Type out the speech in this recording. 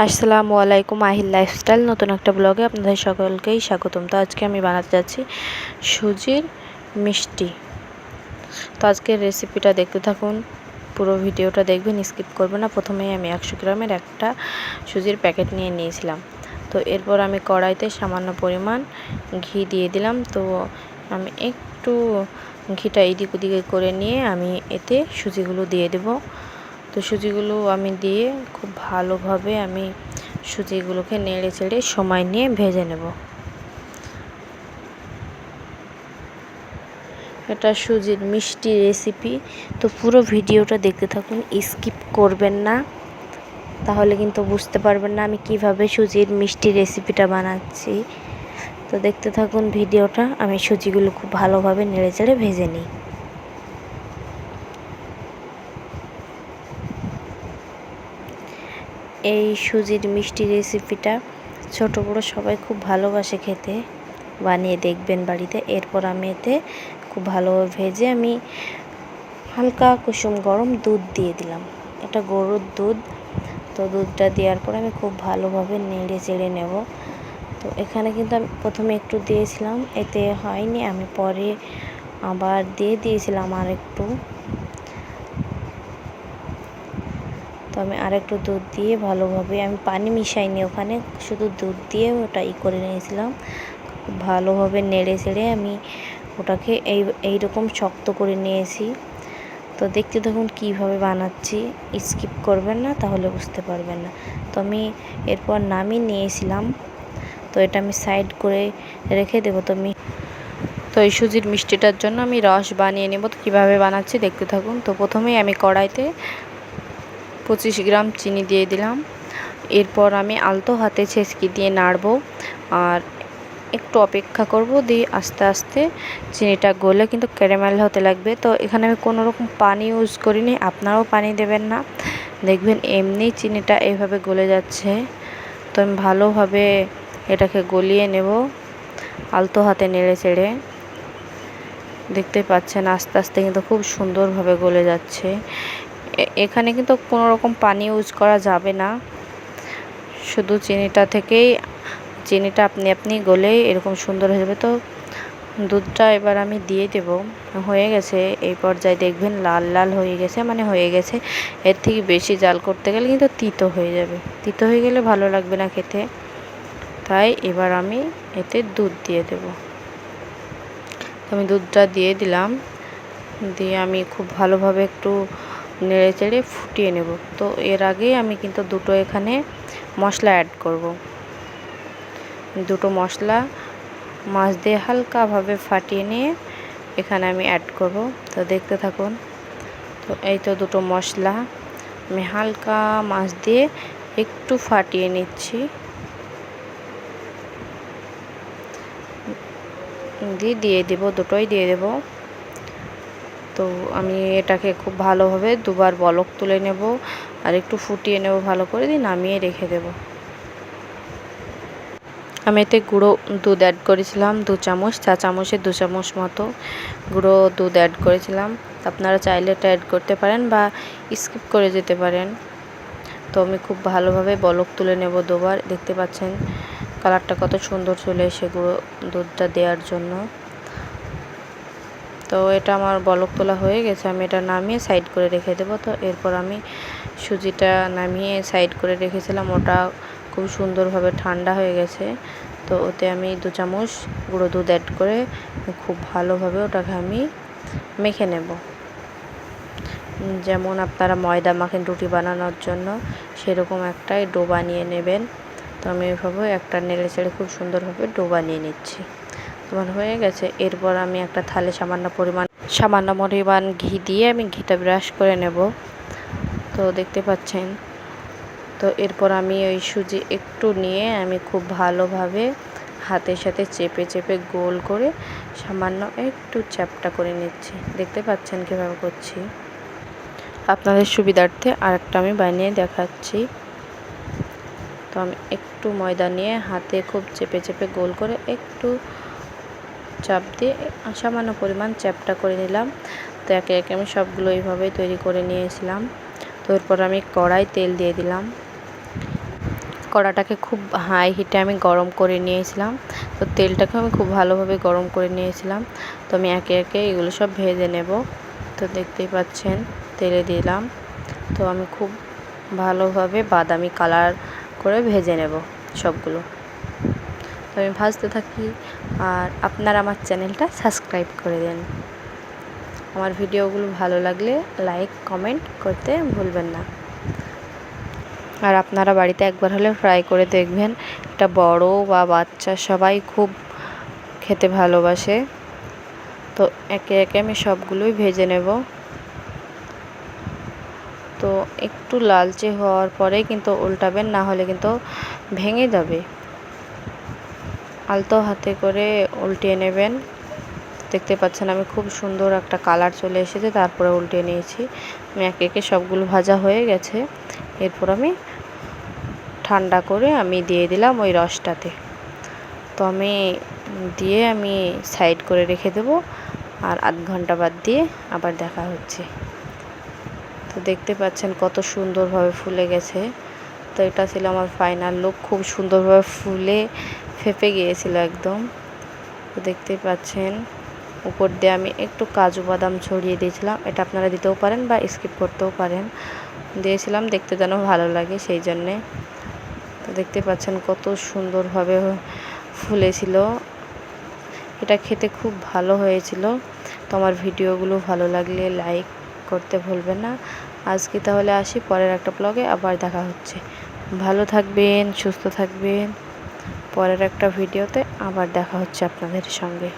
আসসালামু আলাইকুম, আহিল লাইফস্টাইল নতুন একটা ব্লগে আপনাদের সকলকেই স্বাগতম। তো আজকে আমি বানাতে যাচ্ছি সুজির মিষ্টি। তো আজকের রেসিপিটা দেখতে থাকুন, পুরো ভিডিওটা দেখবেন, স্কিপ করবেন না। প্রথমেই আমি 100 গ্রামের একটা সুজির প্যাকেট নিয়ে নিয়েছিলাম। তো এরপর আমি কড়াইতে সামান্য পরিমাণ ঘি দিয়ে দিলাম। তো আমি একটু ঘিটা এদিক ওদিকে করে নিয়ে আমি এতে সুজিগুলো দিয়ে দেব। তো সুজিগুলো আমি দিয়ে খুব ভালোভাবে আমি সুজিগুলোকে নেড়ে চেড়ে সময় নিয়ে ভেজে নেব। এটা সুজির মিষ্টি রেসিপি, তো পুরো ভিডিওটা দেখতে থাকুন, স্কিপ করবেন না, তাহলে কিন্তু বুঝতে পারবেন না আমি কিভাবে সুজির মিষ্টি রেসিপিটা বানাচ্ছি। তো দেখতে থাকুন ভিডিওটা। আমি সুজিগুলো খুব ভালোভাবে নেড়ে চেড়ে ভেজে নিই। এই সুজির মিষ্টি রেসিপিটা ছোট বড় সবাই খুব ভালোবাসে খেতে, বানিয়ে দেখবেন বাড়িতে। এরপর আমি এতে খুব ভালোভাবে ভেজে আমি হালকা কুসুম গরম দুধ দিয়ে দিলাম। এটা গরুর দুধ। তো দুধটা দেওয়ার পর আমি খুব ভালোভাবে নেড়ে চেড়ে নেব। তো এখানে কিন্তু আমি প্রথমে একটু দিয়েছিলাম, এতে হয়নি, আমি পরে আবার দিয়েছিলাম আর একটু। তো আমি আরেকটু দুধ দিয়ে ভালোভাবে, আমি পানি মিশাইনি ওখানে, শুধু দুধ দিয়ে ওটা করে নিয়েছিলাম। খুব ভালোভাবে নেড়ে চেড়ে আমি ওটাকে এইরকম শক্ত করে নিয়েছি। তো দেখতে দেখুন কীভাবে বানাচ্ছি, স্কিপ করবেন না, তাহলে বুঝতে পারবেন না। তো আমি এরপর নামিয়ে নিয়েছিলাম। তো এটা আমি সাইড করে রেখে দেবো। তো এই সুজির মিষ্টিটার জন্য আমি রস বানিয়ে নেব। তো কীভাবে বানাচ্ছি দেখতে থাকুন। তো প্রথমেই আমি কড়াইতে 25 গ্রাম চিনি দিয়ে দিলাম। এরপর আমি আলতো হাতে ছেঁচকি দিয়ে নাড়ব আর একটু অপেক্ষা করব, দিয়ে আস্তে আস্তে চিনিটা গলে কিন্তু ক্যারামেল হতে লাগবে। তো এখানে আমি কোনো রকম পানি ইউজ করিনি, আপনারাও পানি দেবেন না, দেখবেন এমনি চিনিটা এইভাবে গলে যাচ্ছে। তো আমি ভালোভাবে এটাকে গলিয়ে নেব আলতো হাতে নেড়ে চেড়ে। দেখতে পাচ্ছেন আস্তে আস্তে কিন্তু খুব সুন্দরভাবে গলে যাচ্ছে। এখানে কিন্তু কোনো রকম পানি ইউজ করা যাবে না, শুধু চিনিটা আপনি আপনি গলে এরকম সুন্দর হয়ে যাবে। তো দুধটা এবার আমি দিয়ে দেব। হয়ে গেছে, এই পর্যায়ে দেখবেন লাল লাল হয়ে গেছে, মানে হয়ে গেছে। এর থেকে বেশি জাল করতে গেলে কিন্তু তিতো হয়ে যাবে, তিতো হয়ে গেলে ভালো লাগবে না খেতে। তাই এবার আমি এতে দুধ দিয়ে দেব। আমি দুধটা দিয়ে দিলাম, দিয়ে আমি খুব ভালোভাবে একটু নেড়ে চেড়ে ফুটিয়ে নেব। তো এর আগে আমি কিন্তু দুটো এখানে মশলা অ্যাড করব। দুটো মশলা মাছ দিয়ে হালকাভাবে ফাটিয়ে নিয়ে এখানে আমি অ্যাড করব। তো দেখতে থাকুন। তো এই তো দুটো মশলা আমি হালকা মাছ দিয়ে একটু ফাটিয়ে নিচ্ছি, দিয়ে দেব, দুটোই দিয়ে দেব। তো আমি এটাকে খুব ভালোভাবে দুবার বলক তুলে নেব আর একটু ফুটিয়ে নেব ভালো করে, দিয়ে নামিয়ে রেখে দেব। আমি এতে গুঁড়ো দুধ অ্যাড করেছিলাম 2 চামচ, চা চামচের 2 চামচ মতো গুঁড়ো দুধ অ্যাড করেছিলাম। আপনারা চাইলে এটা অ্যাড করতে পারেন বা স্কিপ করে যেতে পারেন। তো আমি খুব ভালোভাবে বলক তুলে নেব দুবার। দেখতে পাচ্ছেন কালারটা কত সুন্দর চলে এসে গুঁড়ো দুধটা দেওয়ার জন্য। তো এটা আমার বলক তোলা হয়ে গেছে, আমি এটা নামিয়ে সাইড করে রেখে দেবো। তো এরপর আমি সুজিটা নামিয়ে সাইড করে রেখেছিলাম, ওটা খুব সুন্দরভাবে ঠান্ডা হয়ে গেছে। তো ওতে আমি 2 চামচ গুঁড়ো দুধ অ্যাড করে খুব ভালোভাবে ওটাকে আমি মেখে নেব। যেমন আপনারা ময়দা মাখেন রুটি বানানোর জন্য, সেরকম একটা ডো বানিয়ে নেবেন। তো আমি এইভাবে একটা নেড়ে চেড়ে খুব সুন্দরভাবে ডো বানিয়ে নিচ্ছি। তোমার হয়ে গেছে। এরপর আমি একটা থালে সামান্য পরিমাণ ঘি দিয়ে আমি ঘিটা ব্রাশ করে নেব। তো দেখতে পাচ্ছেন। তো এরপর আমি ওই সুজি একটু নিয়ে আমি খুব ভালোভাবে হাতের সাথে চেপে চেপে গোল করে সামান্য একটু চ্যাপ্টা করে নিচ্ছি। দেখতে পাচ্ছেন কীভাবে করছি। আপনাদের সুবিধার্থে আরেকটা আমি বানিয়ে দেখাচ্ছি। তো আমি একটু ময়দা নিয়ে হাতে খুব চেপে চেপে গোল করে একটু চাপ দিয়ে সামান্য পরিমাণ চ্যাপ্টা করে নিলাম। তো একে একে আমি সবগুলো এইভাবেই তৈরি করে নিয়েছিলাম। তো এরপর আমি কড়াই তেল দিয়ে দিলাম। কড়াটাকে খুব হাই হিটে আমি গরম করে নিয়েছিলাম। তো তেলটাকে আমি খুব ভালোভাবে গরম করে নিয়েছিলাম। তো আমি একে একে এগুলো সব ভেজে নেব। তো দেখতেই পাচ্ছেন তেলে দিলাম। তো আমি খুব ভালোভাবে বাদামি কালার করে ভেজে নেব সবগুলো। তো আমি ভাজতে থাকি, আর আপনারা আমার চ্যানেলটা সাবস্ক্রাইব করে দেন। আমার ভিডিওগুলো ভালো লাগলে লাইক কমেন্ট করতে ভুলবেন না। আর আপনারা বাড়িতে একবার হলে ট্রাই করে দেখবেন। এটা বড় বা বাচ্চা সবাই খুব খেতে ভালোবাসে। তো একে একে আমি সবগুলোই ভেজে নেব। তো একটু লালচে হওয়ার পরে কিন্তু উল্টাবেন, না হলে কিন্তু ভেঙে যাবে। আলতো হাতে করে উল্টিয়ে নেবেন। দেখতে পাচ্ছেন আমি খুব সুন্দর একটা কালার চলে এসেছে, তারপরে উল্টিয়ে নিয়েছি। আমি একে একে সবগুলো ভাজা হয়ে গেছে। এরপর আমি ঠান্ডা করে আমি দিয়ে দিলাম ওই রসটাতে। তো আমি দিয়ে আমি সাইড করে রেখে দেবো, আর আধ ঘন্টা বাদ দিয়ে আবার দেখা হচ্ছে। তো দেখতে পাচ্ছেন কত সুন্দরভাবে ফুলে গেছে। তো এটা ছিল আমার ফাইনাল লুক। খুব সুন্দরভাবে ফুলে ফেপে গিয়েছিল একদম। তো দেখতেই পাচ্ছেন উপর দিয়ে আমি একটু কাজু বাদাম ছড়িয়ে দিয়েছিলাম। এটা আপনারা দিতেও পারেন বা স্কিপ করতেও পারেন। দিয়েছিলাম দেখতে যেন ভালো লাগে সেই জন্যে। তো দেখতে পাচ্ছেন কত সুন্দরভাবে ফুলেছিল। এটা খেতে খুব ভালো হয়েছিল। তো আমার ভিডিওগুলো ভালো লাগলে লাইক করতে ভুলবেন না। আজকে তাহলে আসি, পরের একটা ব্লগে আবার দেখা হচ্ছে। ভালো থাকবেন, সুস্থ থাকবেন। পরের একটা ভিডিওতে আবার দেখা হচ্ছে আপনাদের সঙ্গে।